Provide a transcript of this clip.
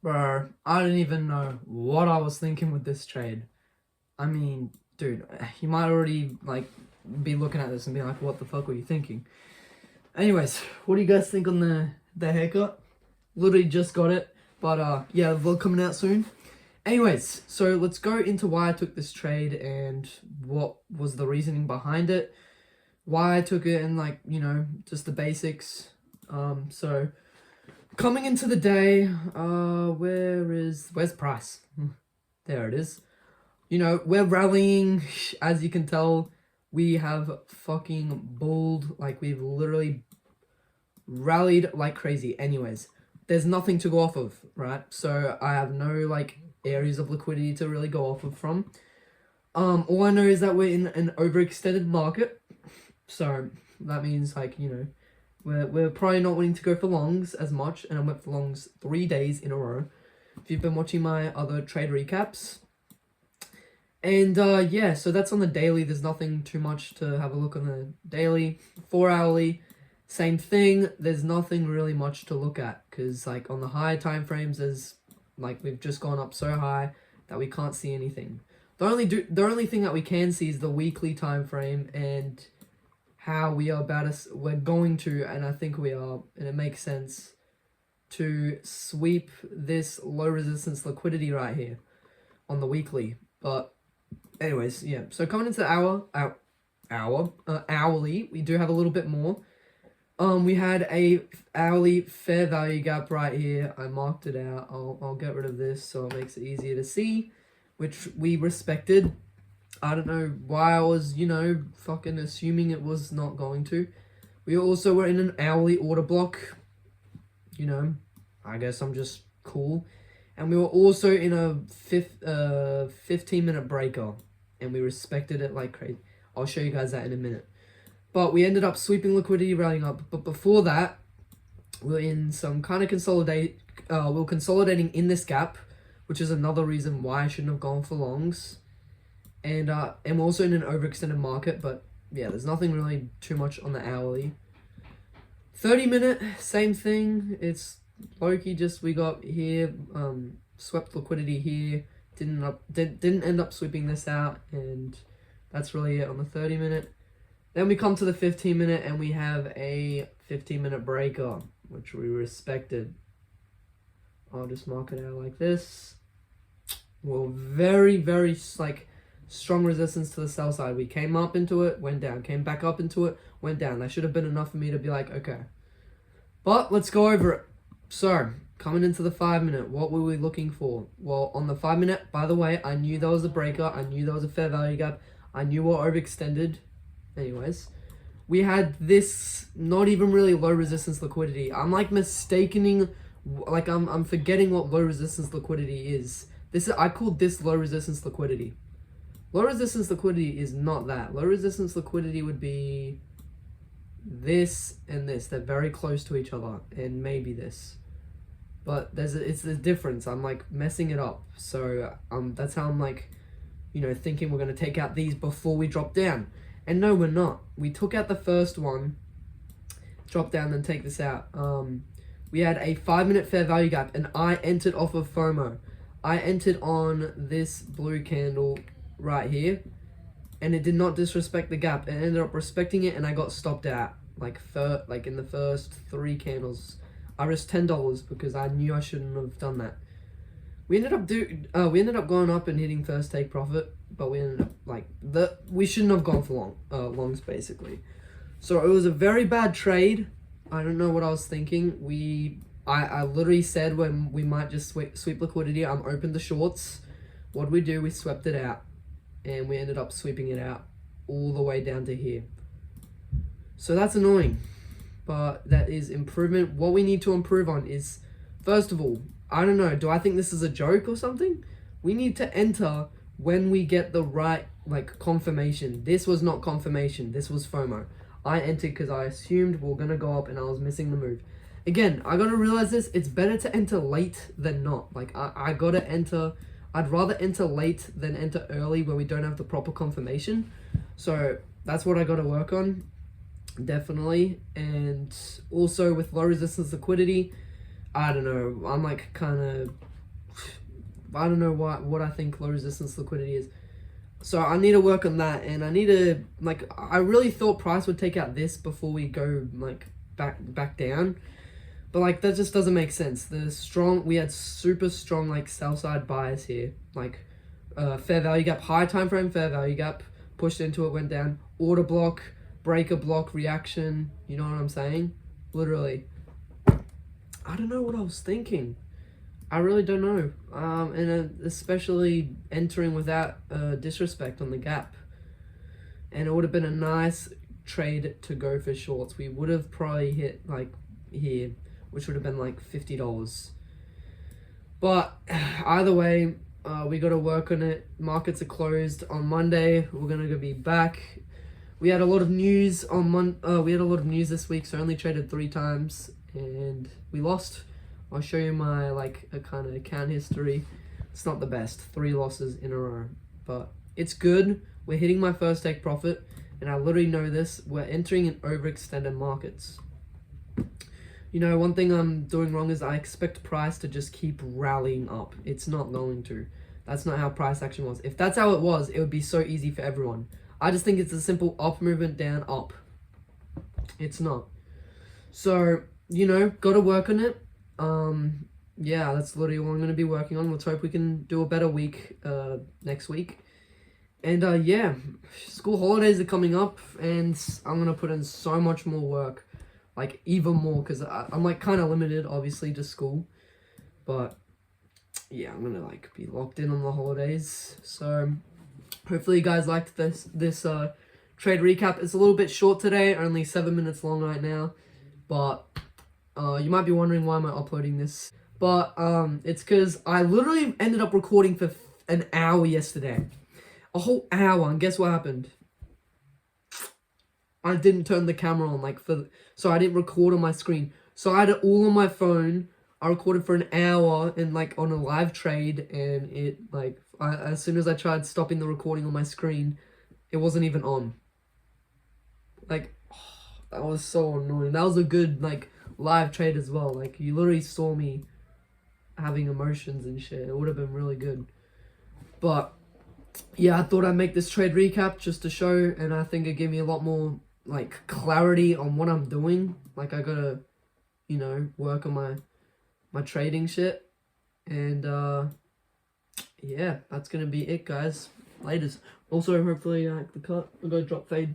Bro, I don't even know what I was thinking with this trade. I mean, dude, you might already like be looking at this and be like, what the fuck were you thinking? Anyways, what do you guys think on the haircut? Literally just got it, but yeah, the vlog coming out soon. Anyways, so let's go into why I took this trade and what was the reasoning behind it, why I took it, and like, you know, just the basics. So coming into the day, where's price? There it is. You know, we're rallying, as you can tell. We have fucking bulled, like we've literally rallied like crazy. Anyways, there's nothing to go off of, right? So I have no like areas of liquidity to really go off of from. All I know is that we're in an overextended market, so that means like, you know, we're probably not wanting to go for longs as much, and I went for longs 3 days in a row. If you've been watching my other trade recaps. And yeah, so that's on the daily. There's nothing too much to have a look on the daily. 4 hourly, same thing. There's nothing really much to look at, because like on the higher time frames, there's like we've just gone up so high that we can't see anything. The only thing that we can see is the weekly time frame and how we're going to, and I think we are, and it makes sense to sweep this low resistance liquidity right here on the weekly. But anyways, yeah, so coming into the hourly, we do have a little bit more. We had a hourly fair value gap right here. I marked it out. I'll get rid of this so it makes it easier to see, which we respected. I don't know why I was, you know, fucking assuming it was not going to. We also were in an hourly order block. You know, I guess I'm just cool. And we were also in a 15-minute breaker, and we respected it like crazy. I'll show you guys that in a minute. But we ended up sweeping liquidity, rallying up. But before that, we're in some kind of we're consolidating in this gap, which is another reason why I shouldn't have gone for longs. And we're also in an overextended market, but yeah, there's nothing really too much on the hourly. 30-minute, same thing. It's low-key, just we got here, swept liquidity here, didn't end up sweeping this out, and that's really it on the 30-minute. Then we come to the 15-minute, and we have a 15-minute breaker, which we respected. I'll just mark it out like this. Well, very, very like strong resistance to the sell side. We came up into it, went down, came back up into it, went down. That should have been enough for me to be like, okay. But let's go over it. So, coming into the 5-minute, what were we looking for? Well, on the 5-minute, by the way, I knew there was a breaker. I knew there was a fair value gap. I knew we were overextended. Anyways, we had this not even really low resistance liquidity. I'm like mistaking, like I'm forgetting what low resistance liquidity is. I called this low resistance liquidity. Low resistance liquidity is not that. Low resistance liquidity would be this and this. They're very close to each other, and maybe this. But it's the difference. I'm like messing it up. So that's how I'm like, you know, thinking we're gonna take out these before we drop down. And no, we're not. We took out the first one, drop down, then take this out. We had a 5-minute fair value gap, and I entered off of FOMO. I entered on this blue candle right here, and it did not disrespect the gap. It ended up respecting it, and I got stopped out like in the first 3 candles. I risked $10 because I knew I shouldn't have done that. We ended up going up and hitting first take profit, but we ended up we shouldn't have gone for longs basically. So it was a very bad trade. I don't know what I was thinking. I literally said when we might just sweep liquidity, I'm open to shorts. What did we do? We swept it out, and we ended up sweeping it out all the way down to here. So that's annoying, but that is improvement. What we need to improve on is, first of all, I don't know, do I think this is a joke or something? We need to enter when we get the right, like, confirmation. This was not confirmation. This was FOMO. I entered because I assumed we were going to go up and I was missing the move. Again, I got to realize this. It's better to enter late than not. Like, I got to enter. I'd rather enter late than enter early where we don't have the proper confirmation. So that's what I got to work on. Definitely. And also with low resistance liquidity, I don't know, I'm like kind of I don't know what I think low resistance liquidity is. So I need to work on that, and I need to, like, I really thought price would take out this before we go like back down, but like that just doesn't make sense. We had super strong like sell side bias here, like fair value gap, high time frame fair value gap, pushed into it, went down, order block, breaker block, reaction. You know what I'm saying? Literally, I don't know what I was thinking. I really don't know. And especially entering without disrespect on the gap. And it would have been a nice trade to go for shorts. We would have probably hit like here, which would have been like $50. But either way, we got to work on it. Markets are closed on Monday. We're gonna be back. We had a lot of news on we had a lot of news this week, so I only traded 3 times and we lost. I'll show you my like a kind of account history. It's not the best, 3 losses in a row, but it's good. We're hitting my first take profit, and I literally know this. We're entering in overextended markets. You know, one thing I'm doing wrong is I expect price to just keep rallying up. It's not going to. That's not how price action was. If that's how it was, it would be so easy for everyone. I just think it's a simple up movement, down, up. It's not. So, you know, got to work on it. Yeah, that's literally what I'm going to be working on. Let's hope we can do a better week next week. And yeah, school holidays are coming up, and I'm going to put in so much more work, like even more, because I'm like kind of limited obviously to school, but yeah, I'm going to like be locked in on the holidays. So hopefully you guys liked this trade recap. It's a little bit short today, only 7 minutes long right now, but you might be wondering why am I uploading this, but it's because I literally ended up recording for an hour yesterday, a whole hour, and guess what happened? I didn't turn the camera on, like so I didn't record on my screen, so I had it all on my phone. I recorded for an hour and like on a live trade, and it like as soon as I tried stopping the recording on my screen, it wasn't even on. Like, that was so annoying. That was a good like live trade as well. Like, you literally saw me having emotions and shit. It would have been really good. But yeah, I thought I'd make this trade recap just to show, and I think it gave me a lot more like clarity on what I'm doing. Like, I gotta, you know, work on my trading shit. And yeah, that's gonna be it, guys. Latest. Also, hopefully you like the cut. I'll go drop fade.